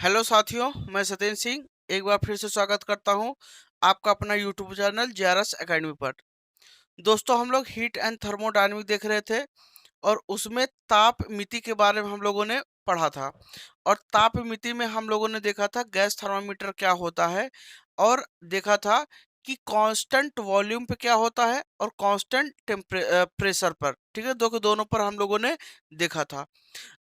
Hello साथियों, मैं सत्येंद्र सिंह एक बार फिर से स्वागत करता हूं आपका अपना यूट्यूब चैनल जेआरएस एकेडमी पर। दोस्तों, हम लोग हीट एंड थर्मोडायनेमिक देख रहे थे और उसमें ताप मिति के बारे में हम लोगों ने पढ़ा था। और ताप मिति में हम लोगों ने देखा था गैस थर्मामीटर क्या होता है, और देखा था कि कांस्टेंट वॉल्यूम पे क्या होता है और कांस्टेंट प्रेशर पर। ठीक है, दोनों पर हम लोगों ने देखा था।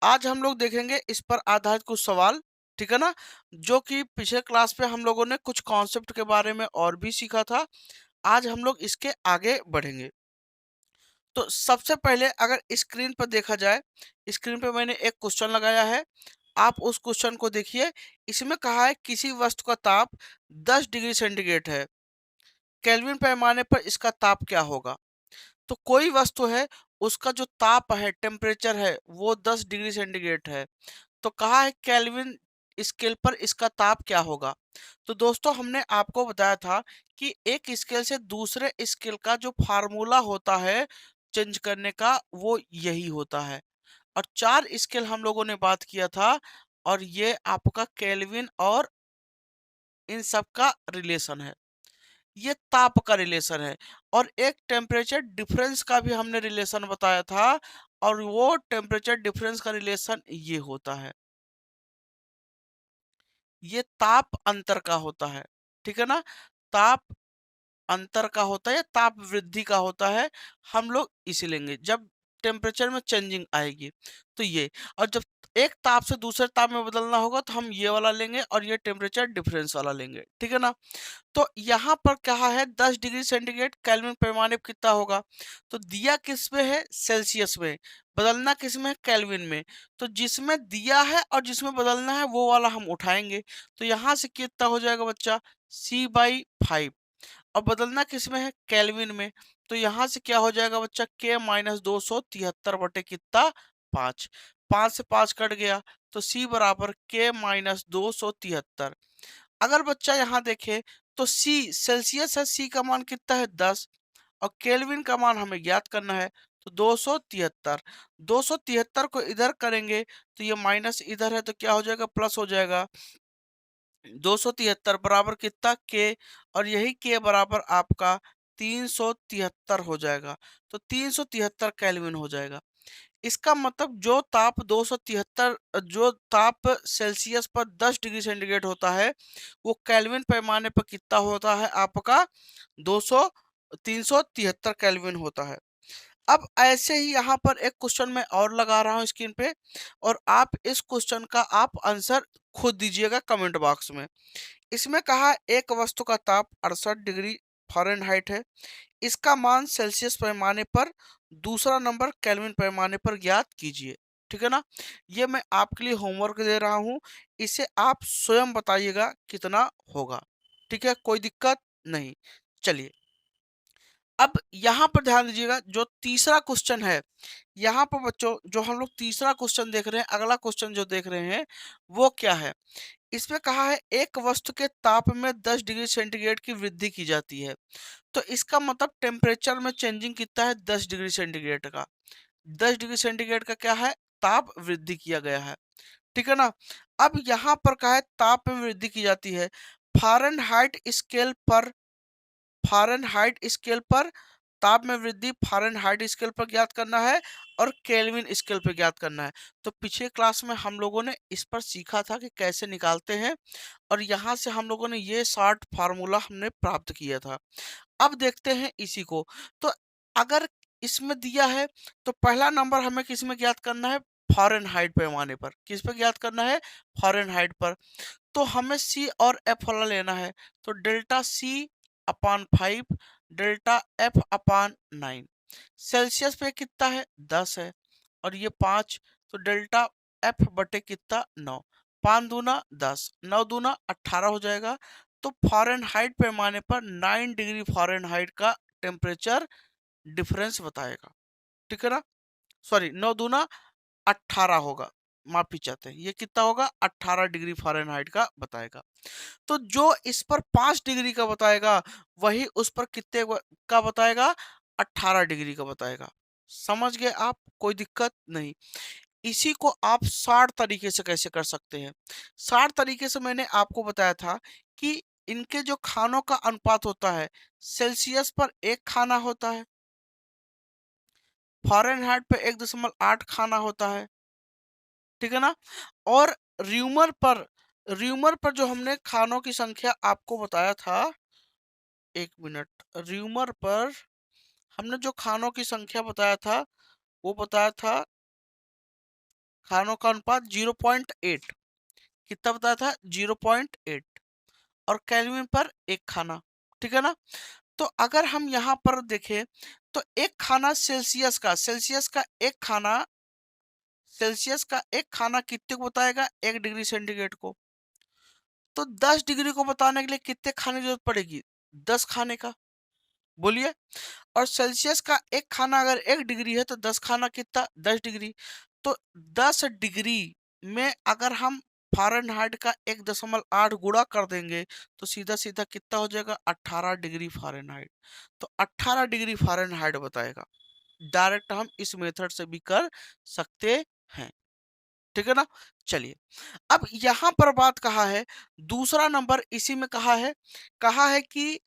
आज हम लोग देखेंगे इस पर आधारित कुछ सवाल। ठीक है ना, जो कि पिछले क्लास पे हम लोगों ने कुछ कॉन्सेप्ट के बारे में और भी सीखा था। आज हम लोग इसके आगे बढ़ेंगे। तो सबसे पहले अगर स्क्रीन पर देखा जाए, स्क्रीन पे मैंने एक क्वेश्चन लगाया है, आप उस क्वेश्चन को देखिए। इसमें कहा है किसी वस्तु का ताप 10 डिग्री सेंटीग्रेड है, केल्विन पैमाने पर इसका ताप क्या होगा। तो कोई वस्तु है, उसका जो ताप है, टेम्परेचर है, वो 10 डिग्री सेंटीग्रेड है। तो कहा है केल्विन स्केल पर इसका ताप क्या होगा। तो दोस्तों, हमने आपको बताया था कि एक स्केल से दूसरे स्केल का जो फार्मूला होता है चेंज करने का, वो यही होता है। और 4 स्केल हम लोगों ने बात किया था, और ये आपका केल्विन और इन सब का रिलेशन है। ये ताप का रिलेशन है। और एक टेम्परेचर डिफरेंस का भी हमने रिलेशन बताया था, और वो टेम्परेचर डिफरेंस का रिलेशन ये होता है, ये ताप अंतर का होता है। ठीक है ना, ताप अंतर का होता है या ताप वृद्धि का होता है। हम लोग इसे लेंगे जब टेम्परेचर में चेंजिंग आएगी, तो ये। और जब एक ताप से दूसरे ताप में बदलना होगा, तो हम ये वाला लेंगे और ये टेम्परेचर डिफरेंस वाला लेंगे। ठीक है ना। तो यहाँ पर कहा है 10 डिग्री सेंटीग्रेड केल्विन पैमाने पर कितना होगा। तो दिया किस में है, सेल्सियस में। बदलना किस में है, केल्विन में। तो जिसमें दिया है और जिसमें बदलना है वो वाला हम उठाएंगे। तो यहाँ से कितना हो जाएगा बच्चा, C/5। और बदलना किस में है, केल्विन में। तो यहाँ से क्या हो जाएगा बच्चा, K-273 बटे कितना, 5। 5 से 5 कट गया, तो C बराबर K-273। अगर बच्चा यहाँ देखे, तो C सेल्सियस है, C का मान कितना है, 10। और केल्विन का मान हमें ज्ञात करना है, तो 273। 273 को इधर करेंगे, तो ये माइनस इधर है, तो क्या हो जाएगा, प्लस हो जाएगा। 273 बराबर कितना, के। और यही के बराबर आपका 373 हो जाएगा। तो 373 केल्विन हो जाएगा। इसका मतलब जो ताप सेल्सियस पर 10 डिग्री सेंटीग्रेड होता है, वो केल्विन पैमाने पर कितना होता है आपका, 200 373 केल्विन होता है। अब ऐसे ही यहाँ पर एक क्वेश्चन मैं और लगा रहा हूँ स्क्रीन पे, और आप इस क्वेश्चन का आप आंसर खुद दीजिएगा कमेंट बॉक्स में। इसमें कहा एक वस्तु का ताप 68 डिग्री फ़ारेनहाइट है, इसका मान सेल्सियस पैमाने पर, दूसरा नंबर केल्विन पैमाने पर ज्ञात कीजिए। ठीक है ना, ये मैं आपके लिए होमवर्क दे रहा हूँ, इसे आप स्वयं बताइएगा कितना होगा। ठीक है, कोई दिक्कत नहीं। चलिए, अब यहाँ पर ध्यान दीजिएगा, जो तीसरा क्वेश्चन है, यहाँ पर बच्चों जो हम लोग तीसरा क्वेश्चन देख रहे हैं, अगला क्वेश्चन जो देख रहे हैं, वो क्या है। इसमें कहा है एक वस्तु के ताप में 10 डिग्री सेंटीग्रेड की वृद्धि की जाती है। तो इसका मतलब टेम्परेचर में चेंजिंग कितना है, 10 डिग्री सेंटीग्रेड का। 10 डिग्री सेंटीग्रेड का क्या है, ताप वृद्धि किया गया है। ठीक है ना। अब यहाँ पर कहा है ताप में वृद्धि की जाती है, फ़ारेनहाइट स्केल पर। फ़ारेनहाइट स्केल पर ताप में वृद्धि फ़ारेनहाइट स्केल पर ज्ञात करना है, और केल्विन स्केल पर ज्ञात करना है। तो पिछले क्लास में हम लोगों ने इस पर सीखा था कि कैसे निकालते हैं, और यहाँ से हम लोगों ने ये शॉर्ट फार्मूला हमने प्राप्त किया था। अब देखते हैं इसी को। तो अगर इसमें दिया है, तो पहला नंबर हमें किस में ज्ञात करना है, फ़ारेनहाइट पैमाने पर। किस पे ज्ञात करना है, फ़ारेनहाइट पर। तो हमें सी और एफ वाला लेना है। तो डेल्टा सी अपान 5, डेल्टा एफ अपान 9। सेल्सियस पे कितना है, 10 है, और ये 5। तो डेल्टा एफ बटे कितना, 9। 5 दूना 10, 9 दूना 18 हो जाएगा। तो फ़ारेनहाइट पैमाने पर 9 डिग्री फ़ारेनहाइट का टेम्परेचर डिफरेंस बताएगा। ठीक है ना, सॉरी, 9 दूना 18 होगा, माफी चाहते हैं, ये कितना होगा, 18 डिग्री फ़ारेनहाइट का बताएगा। तो जो इस पर 5 डिग्री का बताएगा, वही उस पर कितने का बताएगा, 18 डिग्री का बताएगा। समझ गए आप, कोई दिक्कत नहीं। इसी को आप 60 तरीके से कैसे कर सकते हैं। 60 तरीके से मैंने आपको बताया था कि इनके जो खानों का अनुपात होता है, सेल्सियस पर 1 खाना होता है, फ़ारेनहाइट पे 1.8 खाना होता है, ठीक है ना? और र्यूमर पर जो हमने खानों की संख्या आपको बताया था, 1 मिनट, र्यूमर पर हमने जो खानों की संख्या बताया था, वो बताया था खानों का अनुपात 0.8, कितना बताया था? 0.8, और केल्विन पर 1 खाना, ठीक है ना? तो अगर हम यहाँ पर देखें तो एक खाना सेल्सियस का एक खाना कितने को बताएगा? 1 डिग्री सेंटीग्रेड को। तो 10 डिग्री को बताने के लिए कितने खाने की जरूरत पड़ेगी? 10 खाने का, बोलिए। और सेल्सियस का एक खाना अगर 1 डिग्री है तो 10 खाना कितना? 10 डिग्री। तो 10 डिग्री में अगर हम फ़ारेनहाइट का 1.8 गुणा कर देंगे तो सीधा-सीधा कितना हो जाएगा? 18 डिग्री फ़ारेनहाइट। तो 18 डिग्री फ़ारेनहाइट बताएगा। डायरेक्ट हम इस मेथड से भी कर सकते हैं, ठीक है ना? चलिए, अब यहाँ पर बात कहा है, दूसरा नंबर इसी में कहा है कि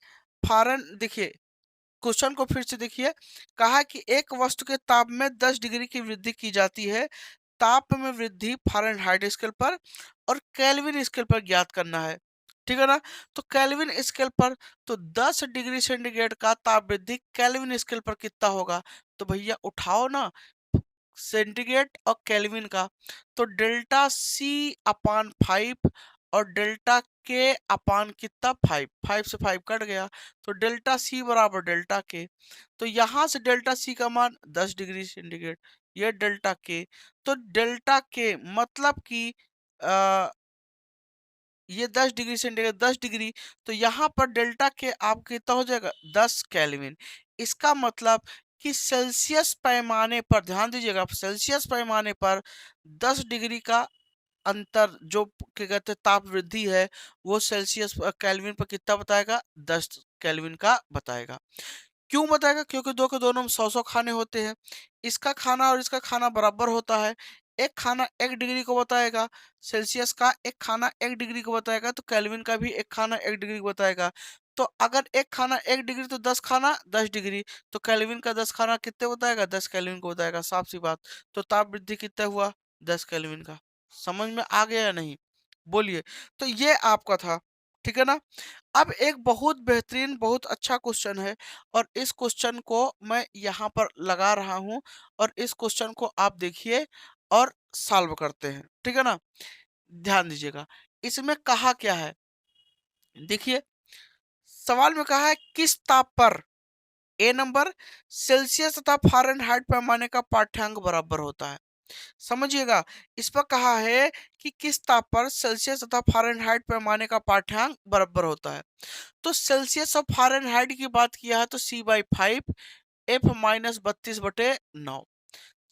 फ़ारेन देखिए, क्वेश्चन को फिर से देखिए। कहा कि एक वस्तु के ताप में 10 डिग्री की वृद्धि की जाती है। ताप में वृद्धि फ़ारेनहाइट स्केल पर और केल्विन स्केल पर ज्ञात करना है, ठीक है ना? तो केल्विन स्केल पर, तो 10 डिग्री सेंटीग्रेड का ताप वृद्धि केल्विन स्केल पर कितना होगा? तो भैया उठाओ ना सेंटीग्रेड और केल्विन का, तो डेल्टा सी अपान 5 और डेल्टा के अपान कितना? 5, 5 से 5 कट गया, तो डेल्टा सी बराबर डेल्टा के। तो यहाँ से डेल्टा सी का मान 10 डिग्री सेंटीग्रेड, ये डेल्टा के। तो डेल्टा के मतलब कि आ, ये 10 डिग्री सेंटीग्रेड, 10 डिग्री, तो यहाँ पर डेल्टा के आप कितना हो जाएगा? 10 केल्विन। इसका मतलब कि सेल्सियस पैमाने पर, ध्यान दीजिएगा, सेल्सियस पैमाने पर 10 डिग्री का अंतर जो क्या कहते हैं ताप वृद्धि है, वो सेल्सियस केल्विन पर कितना बताएगा? 10 केल्विन का बताएगा। क्यों बताएगा? क्योंकि दो के दोनों में 100-100 खाने होते हैं। इसका खाना और इसका खाना बराबर होता है। एक खाना 1 डिग्री को बताएगा, सेल्सियस का एक खाना 1 डिग्री को बताएगा, तो केल्विन का भी एक खाना 1 डिग्री को बताएगा। तो अगर एक खाना 1 डिग्री तो 10 खाना 10 डिग्री, तो केल्विन का 10 खाना कितने बताएगा? 10 केल्विन को बताएगा, साफ सी बात। तो ताप वृद्धि कितना हुआ? 10 केल्विन का। समझ में आ गया या नहीं? बोलिए। तो ये आपका था, ठीक है ना? अब एक बहुत बेहतरीन, बहुत अच्छा क्वेश्चन है, और इस क्वेश्चन को मैं यहाँ पर लगा रहा हूँ, और इस क्वेश्चन को आप देखिए और सॉल्व करते हैं, ठीक है ना? ध्यान दीजिएगा, इसमें कहा क्या है, देखिए। सवाल में कहा है किस ताप पर, ए नंबर, सेल्सियस तथा फ़ारेनहाइट पैमाने का पाठ्यांक बराबर होता है। समझिएगा, इस पर कहा है कि किस ताप पर सेल्सियस तथा फ़ारेनहाइट पैमाने का पाठ्यांक बराबर होता है। तो सेल्सियस और फ़ारेनहाइट की बात किया है तो C/5 F-32/9।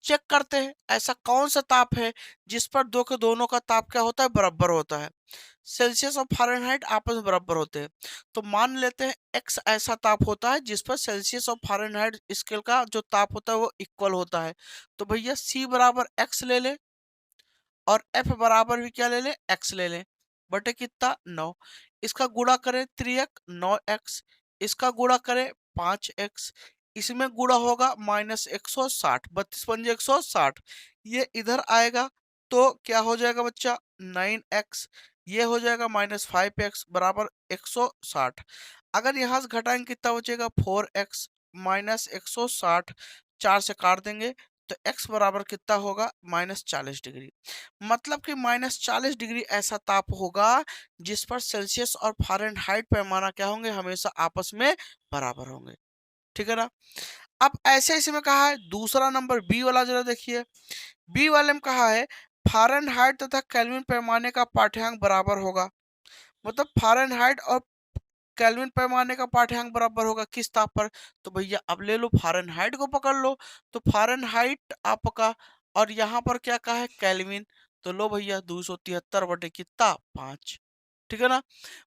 चेक करते हैं ऐसा कौन सा ताप है जिस पर दो के दोनों का ताप क्या होता है? बराबर होता है। सेल्सियस और फ़ारेनहाइट आपस में बराबर होते हैं। तो मान लेते हैं x ऐसा ताप होता है जिस पर सेल्सियस और फ़ारेनहाइट स्केल का जो ताप होता है वो इक्वल होता है। तो भैया C बराबर x ले ले, और F बराबर भी क्या ले ले? x ले ले, बटे कितना? 9। इसका गुणा करें 3x 9x, इसका गुणा करें 5x, इसमें गुणा होगा -160, 32 पंजे 160, ये इधर आएगा तो क्या हो जाएगा बच्चा? 9x, ये हो जाएगा -5x बराबर 160। अगर यहाँ से घटाएंगे कितना बचेगा? 4x माइनस 160, 4 से काट देंगे तो x बराबर कितना होगा? -40 डिग्री। मतलब कि -40 डिग्री ऐसा ताप होगा जिस पर सेल्सियस और फ़ारेनहाइट पैमाना क्या होंगे? हमेशा आपस में बराबर होंगे, ठीक है ना? अब ऐसे इसमें कहा है दूसरा नंबर बी वाला, जरा देखिए। बी वाले में कहा है फ़ारेनहाइट तथा केल्विन पैमाने का पाठ्यांक बराबर होगा। मतलब फ़ारेनहाइट और केल्विन पैमाने का पाठ्यांक बराबर होगा किस ताप पर? तो भैया अब ले लो फ़ारेनहाइट को पकड़ लो, तो फ़ारेनहाइट आपका, और यहाँ पर क्या कहा है? केल्विन। तो लो भैया 273 बटे कितना? 5, ठीक है ना?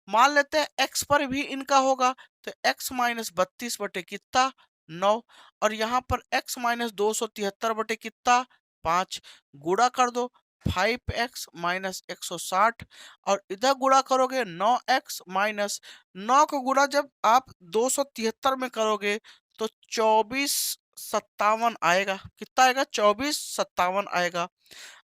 मान लेते हैं एक्स पर भी इनका होगा, तो एक्स माइनस 32 बटे कितना? 9, और यहाँ पर एक्स माइनस 273 बटे कितना? 5 गुणा कर दो 5x माइनस 160 और इधर गुणा करोगे 9x माइनस 9 का गुणा जब आप 273 में करोगे तो 2457 आएगा। कितना आएगा? 2457 आएगा।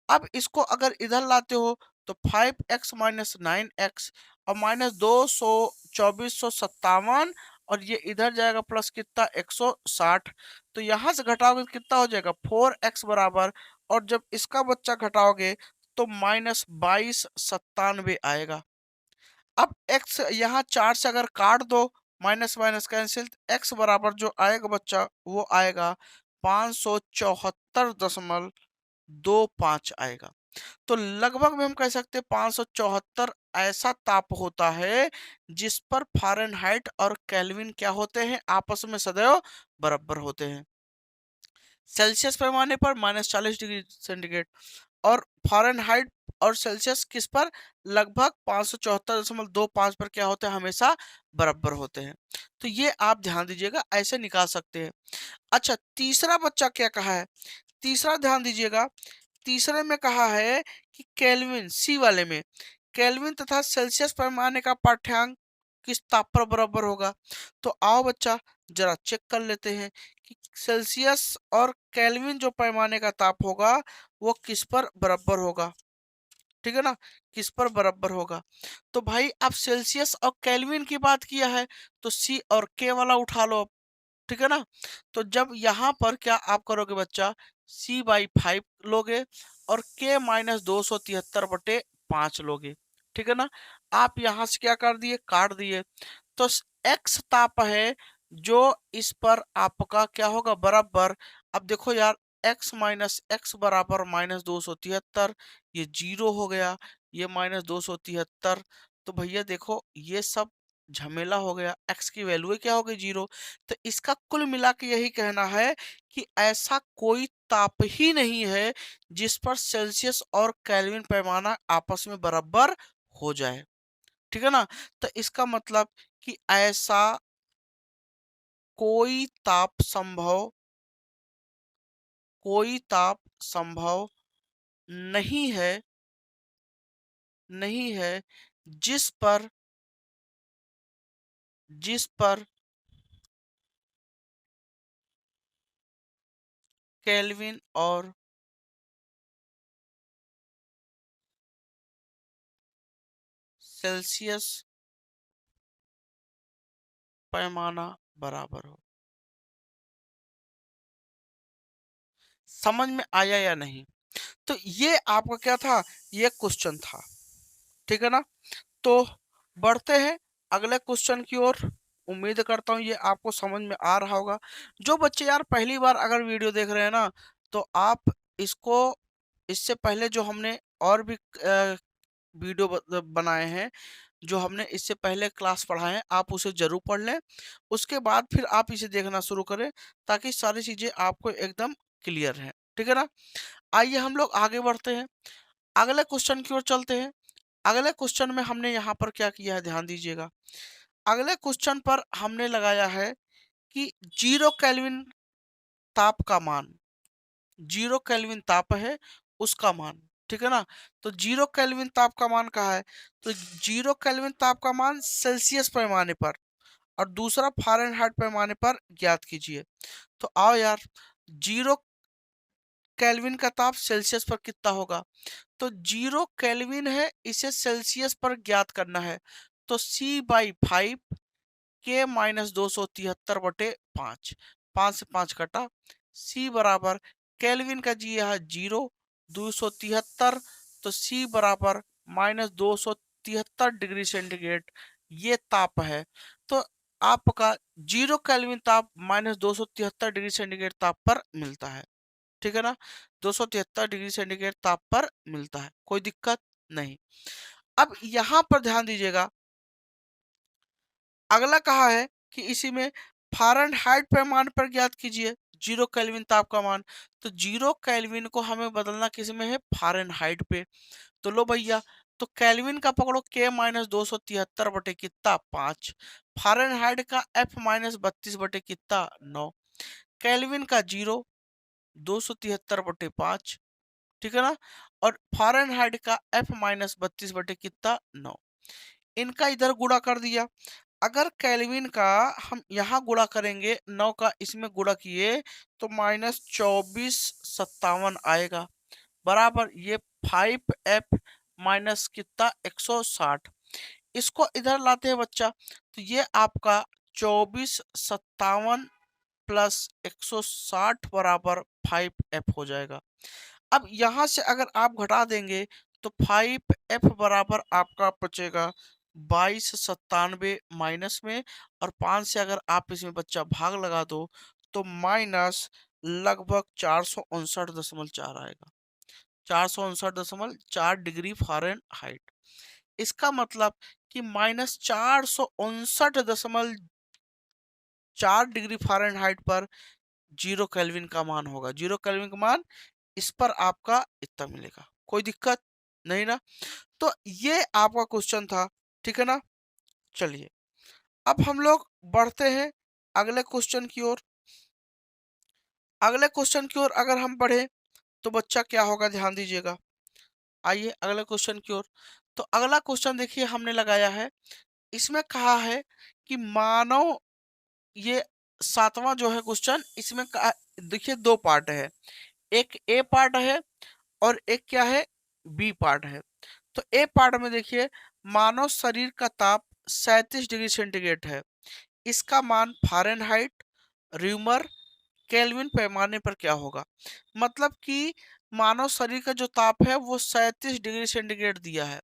अब इसको अगर इधर लाते हो तो 5x माइनस 9x और माइनस 2457 और ये इधर जाएगा प्लस कितना 160। तो यहां से घटाओगे तो कितना हो जाएगा 4x बराबर, और जब इसका बच्चा घटाओगे तो माइनस 2297 आएगा। अब x यहाँ 4 से अगर काट दो, माइनस माइनस कैंसिल, x बराबर जो आएगा बच्चा वो आएगा 574.25 आएगा। तो लगभग में हम कह सकते हैं 574 ऐसा ताप होता है जिस पर फ़ारेनहाइट और केल्विन क्या होते हैं? आपस में सदैव बराबर होते हैं। सेल्सियस पैमाने पर -40 डिग्री सेंटीग्रेड और फ़ारेनहाइट और सेल्सियस किस पर? लगभग 574.25 पर क्या होते हैं? हमेशा बराबर होते हैं। तो ये आप ध्यान दीजिएगा, ऐसे निकाल सकते हैं। अच्छा, तीसरा बच्चा क्या कहा है? तीसरा ध्यान दीजिएगा, तीसरे में कहा है कि केल्विन, सी वाले में केल्विन तथा सेल्सियस पैमाने का पाठ्यांक किस ताप पर बराबर होगा? तो आओ बच्चा जरा चेक कर लेते हैं कि सेल्सियस और केल्विन जो पैमाने का ताप होगा वो किस पर बराबर होगा। ठीक है ना, किस पर बराबर होगा? तो भाई आप सेल्सियस और केल्विन की बात किया है तो सी और के वाला उठा लो। ठीक है ना, तो जब यहाँ पर क्या आप करोगे बच्चा, c/5 लोगे और k माइनस 273/5 लोगे। ठीक है ना, आप यहाँ से क्या कर दिए, काट दिए। तो x ताप है जो इस पर आपका क्या होगा, बराबर। अब देखो यार, x माइनस एक्स बराबर -273, ये 0 हो गया, ये -273। तो भैया देखो ये सब झमेला हो गया, x की वैल्यू क्या हो गई 0। तो इसका कुल मिला के यही कहना है कि ऐसा कोई ताप ही नहीं है जिस पर सेल्सियस और केल्विन पैमाना आपस में बराबर हो जाए। ठीक है ना, तो इसका मतलब कि ऐसा कोई ताप संभव, कोई ताप संभव नहीं है, नहीं है जिस पर, जिस पर केल्विन और सेल्सियस पैमाना बराबर हो। समझ में आया या नहीं? तो ये आपका क्या था, ये क्वेश्चन था। ठीक है ना, तो बढ़ते हैं अगले क्वेश्चन की ओर। उम्मीद करता हूँ ये आपको समझ में आ रहा होगा। जो बच्चे यार पहली बार अगर वीडियो देख रहे हैं ना, तो आप इसको, इससे पहले जो हमने और भी वीडियो बनाए हैं, जो हमने इससे पहले क्लास पढ़ाए हैं, आप उसे जरूर पढ़ लें। उसके बाद फिर आप इसे देखना शुरू करें ताकि सारी चीजें आपको एकदम क्लियर हैं। ठीक है ना, आइए हम लोग आगे बढ़ते हैं, अगले क्वेश्चन की ओर चलते हैं। अगले क्वेश्चन में हमने यहाँ पर क्या किया है, ध्यान दीजिएगा। अगले क्वेश्चन पर हमने लगाया है कि 0 केल्विन ताप का मान, 0 केल्विन ताप है उसका मान। ठीक है ना, तो 0 केल्विन ताप का मान कहा है, तो 0 केल्विन ताप का मान सेल्सियस पैमाने पर और दूसरा फ़ारेनहाइट पैमाने पर ज्ञात कीजिए। तो आओ यार, 0 केल्विन का ताप सेल्सियस पर कितना होगा? तो 0 केल्विन है, इसे सेल्सियस पर ज्ञात करना है। तो c/5 k माइनस 273/5, 5 से 5 कटा, c बराबर केल्विन का जी है 0, 273, तो c बराबर -273 डिग्री सेंटीग्रेड ये ताप है। तो आपका 0 केल्विन ताप -273 डिग्री सेंटीग्रेड ताप पर मिलता है। ठीक है ना, 273 डिग्री सेंटीग्रेड ताप पर मिलता है, कोई दिक्कत नहीं। अब यहां पर ध्यान दीजिएगा, अगला कहा है कि इसी में फ़ारेनहाइट पैमाने पर ज्ञात कीजिए 0 केल्विन ताप का मान। तो 0 केल्विन को हमें बदलना किस में है, फ़ारेनहाइट पे। तो लो भैया, तो केल्विन का पकड़ो k माइनस 273 बटे कितना 5, फ़ारेनहाइट का f माइनस 32 बटे कितना 9, केल्विन का 0, 273/5 ठीक है ना। और फ़ारेनहाइट का F माइनस 32 बटे कितना 9, इनका इधर गुणा कर दिया। अगर केल्विन का हम यहाँ गुणा करेंगे 9 का इसमें गुणा किए तो माइनस 2457 आएगा, बराबर ये 5F माइनस कितना 160। इसको इधर लाते हैं बच्चा, तो ये आपका 2457 प्लस 160 बराबर 5F हो जाएगा। अब यहाँ से अगर आप घटा देंगे तो 5F बराबर आपका बचेगा 2297 माइनस में, और 5 से अगर आप इसमें बच्चा भाग लगा दो तो माइनस लगभग 459.4 आएगा, 459.4 डिग्री फ़ारेनहाइट। इसका मतलब कि माइनस 459.4 डिग्री फ़ारेनहाइट पर 0 केल्विन का मान होगा। 0 केल्विन का मान इस पर आपका इतना मिलेगा, कोई दिक्कत नहीं ना। तो ये आपका क्वेश्चन था, ठीक है ना। चलिए अब हम लोग बढ़ते हैं अगले क्वेश्चन की ओर। अगले क्वेश्चन की ओर अगर हम बढ़े तो बच्चा क्या होगा, ध्यान दीजिएगा। आइए अगले क्वेश्चन की ओर। तो अगला क्वेश्चन देखिए हमने लगाया है, इसमें कहा है कि मानव, ये 7वां जो है क्वेश्चन, इसमें देखिए 2 पार्ट है, एक ए पार्ट है और एक क्या है, बी पार्ट है। तो ए पार्ट में देखिए मानव शरीर का ताप 37 डिग्री सेंटीग्रेड है, इसका मान फ़ारेनहाइट, र्यूमर, केल्विन पैमाने पर क्या होगा। मतलब कि मानव शरीर का जो ताप है वो 37 डिग्री सेंटीग्रेड दिया है।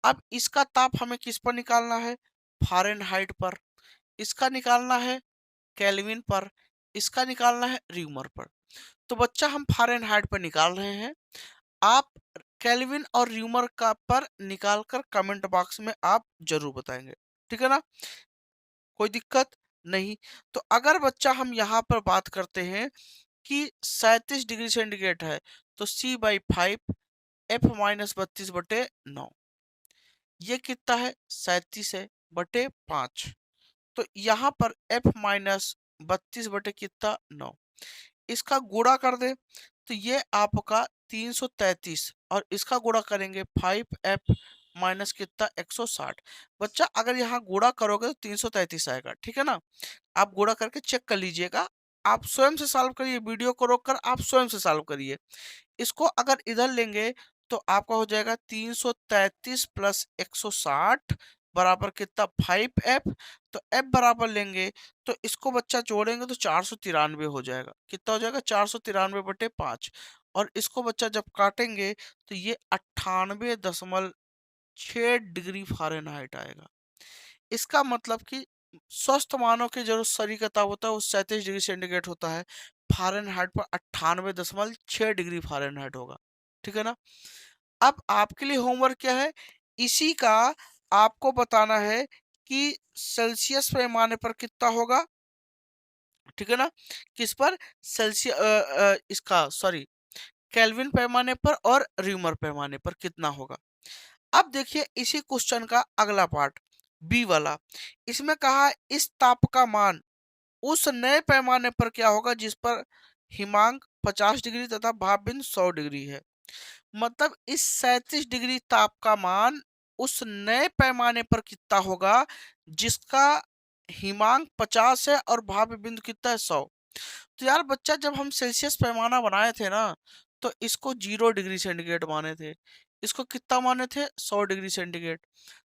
अब इसका ताप हमें किस पर निकालना है, फ़ारेनहाइट पर, इसका निकालना है केल्विन पर, इसका निकालना है र्यूमर पर। तो बच्चा हम फ़ारेनहाइट पर निकाल रहे हैं, आप केल्विन और र्यूमर का पर निकालकर कमेंट बॉक्स में आप जरूर बताएंगे, ठीक है ना, कोई दिक्कत नहीं। तो अगर बच्चा हम यहाँ पर बात करते हैं कि 37 डिग्री सेंटीग्रेड है, तो C/5 F माइनस 32 बटे 9, ये कितना है 37 है बटे 5। तो यहाँ पर F माइनस 32 बटे कितना 9, इसका गुणा कर दे तो ये आपका 333, और इसका गुणा करेंगे 5F माइनस कितना 160। बच्चा अगर यहाँ गुणा करोगे तो 333 आएगा, ठीक है ना। आप गुणा करके चेक कर लीजिएगा, आप स्वयं से सॉल्व करिए, वीडियो को रोककर आप स्वयं से सॉल्व करिए। इसको अगर इधर लेंगे तो आपका हो जाएगा 333 प्लस 160 बराबर कितना 5F। तो F बराबर लेंगे तो इसको बच्चा जोड़ेंगे तो 493 हो जाएगा, कितना हो जाएगा 493 बटे 5, और इसको बच्चा जब काटेंगे तो ये 98.6 डिग्री फ़ारेनहाइट आएगा। इसका मतलब कि स्वस्थ मानव के जो शरीर का ताप होता है वो 37 डिग्री सेंटीग्रेड होता है, फ़ारेनहाइट पर 98.6 डिग्री फ़ारेनहाइट होगा, ठीक है ना। अब आपके लिए होमवर्क क्या है, इसी का आपको बताना है कि सेल्सियस पैमाने पर कितना होगा, ठीक है ना, किस पर, इसका सॉरी केल्विन पैमाने पर और र्यूमर पैमाने पर कितना होगा। अब देखिए इसी क्वेश्चन का अगला पार्ट बी वाला, इसमें कहा इस ताप का मान उस नए पैमाने पर क्या होगा जिस पर हिमांक 50 डिग्री तथा भाप बिंदु 100 डिग्री है। मतलब इस 37 डिग्री ताप का मान उस नए पैमाने पर कितना होगा जिसका हिमांक 50 है और भाप बिंदु कितना है 100। तो यार बच्चा जब हम सेल्सियस पैमाना बनाए थे ना तो इसको 0 डिग्री सेंटीग्रेड माने थे, इसको कितना माने थे 100 डिग्री सेंटीग्रेड।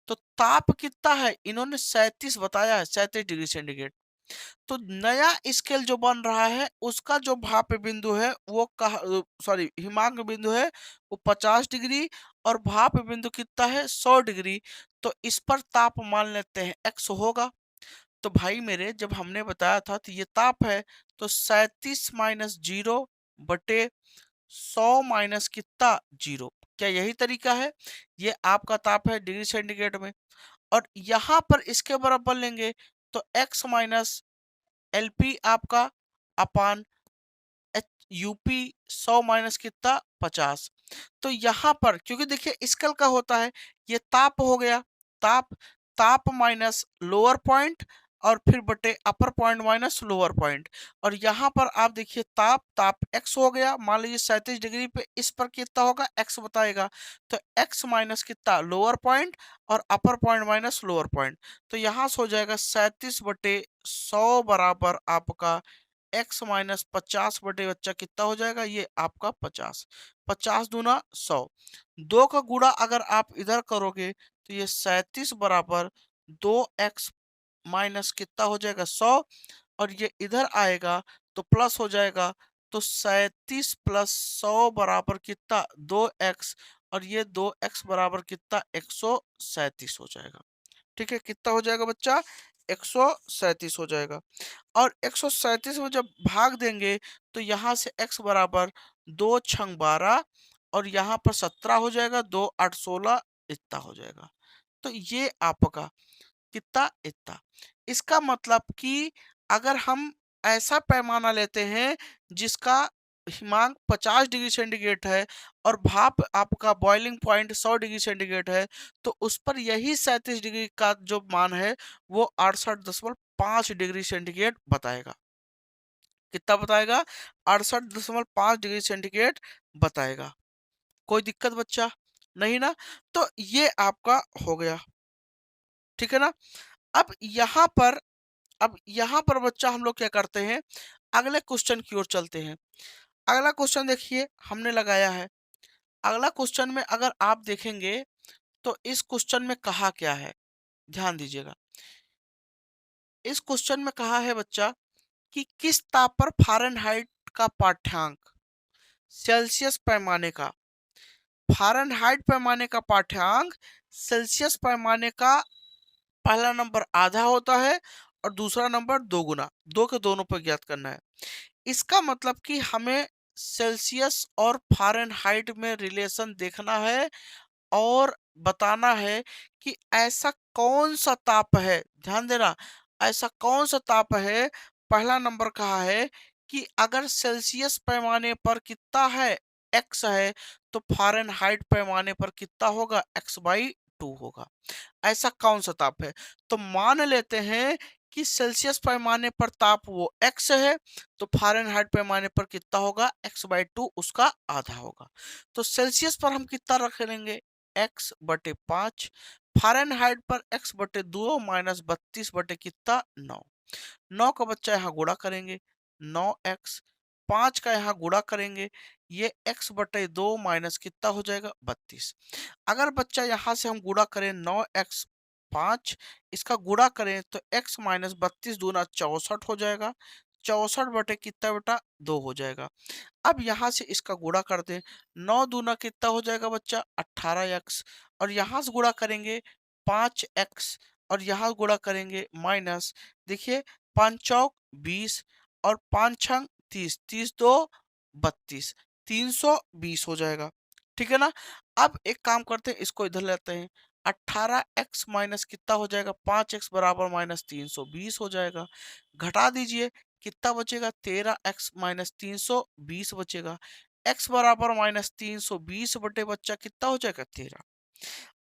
तो ताप कितना है इन्होंने 37 बताया है, 37 डिग्री सेंटीग्रेड। तो नया स्केल जो बन रहा है उसका जो भाप बिंदु है वो सॉरी हिमांक बिंदु है वो 50 डिग्री, और भाप बिंदु कितना है 100 डिग्री। तो इस पर ताप मान लेते हैं x होगा। तो भाई मेरे जब हमने बताया था तो ये ताप है, तो 37 माइनस 0 बटे 100 माइनस कितना 0, क्या यही तरीका है। ये आपका ताप है डिग्री सेंटीग्रेड में, और यहाँ पर इसके बराबर लेंगे तो x माइनस LP आपका अपान यूपी 100 माइनस कितना 50। तो यहाँ पर क्योंकि देखिए स्केल का होता है, ये ताप हो गया, ताप, ताप माइनस लोअर पॉइंट और फिर बटे अपर पॉइंट माइनस लोअर पॉइंट। और यहाँ पर आप देखिए ताप ताप x हो गया, मान लीजिए 37 डिग्री पे, इस पर कितना होगा x बताएगा, तो x माइनस कितना लोअर पॉइंट और अपर पॉइंट माइनस लोअर पॉइंट। तो यहाँ से हो जाएगा 37/100 बराबर आपका x माइनस 50 बटे बच्चा कितना हो जाएगा, ये आपका 50। 50 दूना 100, दो का गुणा अगर आप इधर करोगे तो ये 37 बराबर 2x माइनस कितना हो जाएगा 100, और ये इधर आएगा तो प्लस हो जाएगा, तो 37 प्लस 100 बराबर कितना 2x, और ये 2x बराबर कितना 137 हो जाएगा। ठीक है, कितना हो जाएगा बच्चा 137 हो जाएगा। और 137 में जब भाग देंगे तो यहाँ से x बराबर 2 छंग 12, और यहाँ पर 17 हो जाएगा, 2 8 16 इतना हो जाएगा। तो ये आपका कितना इतना। इसका मतलब कि अगर हम ऐसा पैमाना लेते हैं जिसका हिमांक 50 डिग्री सेंटीग्रेड है और भाप आपका बॉइलिंग पॉइंट 100 डिग्री सेंटीग्रेड है, तो उस पर यही 37 डिग्री का जो मान है वो 68.5 डिग्री सेंटीग्रेड बताएगा। कितना बताएगा 68.5 डिग्री सेंटीग्रेड बताएगा। कोई दिक्कत बच्चा नहीं ना। तो ये आपका हो गया, ठीक है ना। अब यहाँ पर बच्चा हम लोग क्या करते हैं, अगले क्वेश्चन की ओर चलते हैं। अगला क्वेश्चन देखिए हमने लगाया है। अगला क्वेश्चन में अगर आप देखेंगे तो इस क्वेश्चन में कहा क्या है, ध्यान दीजिएगा। इस क्वेश्चन में कहा है बच्चा कि किस ताप पर फ़ारेनहाइट का पाठ्यांक सेल्सियस पैमाने का, फ़ारेनहाइट पैमाने का पाठ्यांक सेल्सियस पैमाने का पहला नंबर आधा होता है और दूसरा नंबर दो गुना, दो के दोनों पर ज्ञात करना है। इसका मतलब कि हमें सेल्सियस और फ़ारेनहाइट में रिलेशन देखना है और बताना है कि ऐसा कौन सा ताप है, ध्यान देना, ऐसा कौन सा ताप है। पहला नंबर कहा है कि अगर सेल्सियस पैमाने पर कितना है x है, तो फ़ारेनहाइट पैमाने पर कितना होगा x/2 होगा। ऐसा कौन सा ताप है, तो मान लेते हैं कि सेल्सियस पैमाने पर ताप वो x है, तो फ़ारेनहाइट पैमाने पर कितना होगा x/2, उसका आधा होगा। तो सेल्सियस पर हम कितना रख लेंगे x/5, फ़ारेनहाइट पर x/2 माइनस 32 बटे कितना 9। 9 का बच्चा यहाँ गुणा करेंगे 9x, 5 का यहाँ गुणा करेंगे, ये x/2 माइनस कितना हो जाएगा 32। अगर बच्चा यहाँ से हम गुणा करें 9x 5, इसका गुणा करें तो x माइनस 32 दूना 64 हो जाएगा, 64 बटे कितना बेटा 2 हो जाएगा। अब यहाँ से इसका गुणा कर दें, 9 दूना कितना हो जाएगा बच्चा 18x, और यहाँ से गुणा करेंगे 5x, और यहाँ गुणा करेंगे माइनस, देखिए 5 चौक 20 और 5 छंग 30, 30 दो 32, 320 हो जाएगा। ठीक है ना। अब एक काम करते हैं, इसको इधर लेते हैं, 18x माइनस कितना हो जाएगा 5x बराबर माइनस 320 हो जाएगा। घटा दीजिए, कितना बचेगा 13x माइनस 320 बचेगा। x बराबर माइनस 320 बटे बच्चा कितना हो जाएगा 13।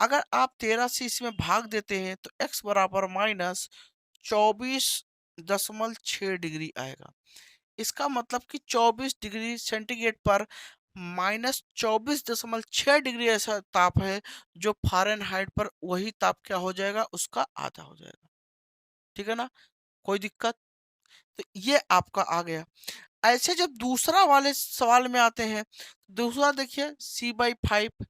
अगर आप 13 से इसमें भाग देते हैं तो x बराबर माइनस 24.6 डिग्री आएगा। इसका मतलब कि 24 डिग्री सेंटीग्रेड पर माइनस 24.6 डिग्री ऐसा ताप है जो फ़ारेनहाइट पर वही ताप क्या हो जाएगा, उसका आधा हो जाएगा। ठीक है ना, कोई दिक्कत। तो ये आपका आ गया। ऐसे जब दूसरा वाले सवाल में आते हैं, दूसरा देखिए c/5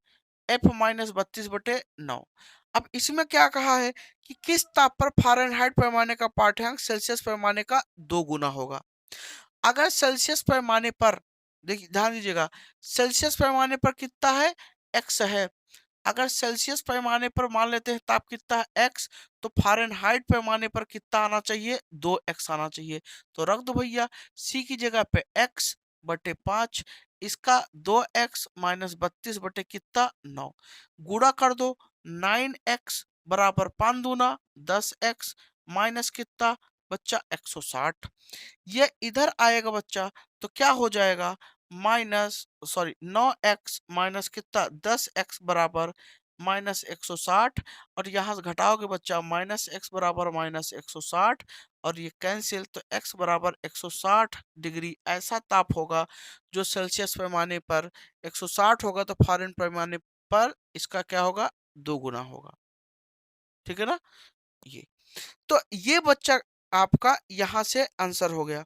f माइनस 32/9। अब इसमें क्या कहा है कि किस ताप पर फ़ारेनहाइट पैमाने का पाठ्यांक सेल्सियस पैमाने का 2 गुना होगा। अगर सेल्सियस पैमाने पर, देखिए ध्यान दीजिएगा, सेल्सियस पैमाने पर कितना है x है। अगर सेल्सियस पैमाने पर मान लेते हैं ताप कितना है x, तो फ़ारेनहाइट पैमाने पर कितना आना चाहिए 2x आना चाहिए। तो रख दो भैया, c की जगह पे x/5, इसका 2x माइनस 32 बटे कितना 9, गुणा कर दो 9x बराबर 5 दूना 10x माइनस कितना बच्चा 160, ये इधर आएगा बच्चा, तो क्या हो जाएगा माइनस, सॉरी 9x माइनस कितना 10x बराबर -160 और यहाँ से घटाओगे बच्चा -x बराबर -160 और ये कैंसिल, तो x बराबर 160 डिग्री ऐसा ताप होगा जो सेल्सियस पैमाने पर 160 होगा, तो फ़ारेनहाइट पैमाने पर इसका क्या होगा, 2 गुना होगा। ठीक है ना? ये तो ये बच्चा आपका यहाँ से आंसर हो गया।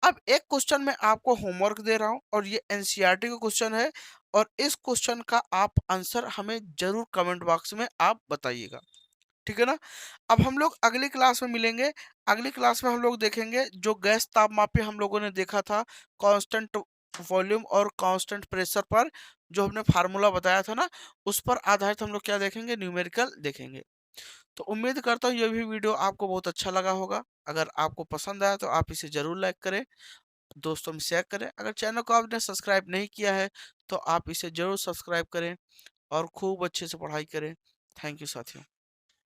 अब एक क्वेश्चन मैं आपको होमवर्क दे रहा हूँ और ये एनसीईआरटी का क्वेश्चन है और इस क्वेश्चन का आप आंसर हमें जरूर कमेंट बॉक्स में आप बताइएगा। ठीक है ना? अब हम लोग अगली क्लास में मिलेंगे। अगली क्लास में हम लोग देखेंगे जो गैस तापमापी हम लोगों ने देखा था कांस्टेंट वॉल्यूम और कांस्टेंट प्रेशर पर, जो हमने फार्मूला बताया था ना, उस पर आधारित हम लोग क्या देखेंगे, न्यूमेरिकल देखेंगे। तो उम्मीद करता हूँ ये भी वीडियो आपको बहुत अच्छा लगा होगा। अगर आपको पसंद आया तो आप इसे जरूर लाइक करें, दोस्तों में शेयर करें। अगर चैनल को आपने सब्सक्राइब नहीं किया है तो आप इसे जरूर सब्सक्राइब करें और खूब अच्छे से पढ़ाई करें। थैंक यू साथियों।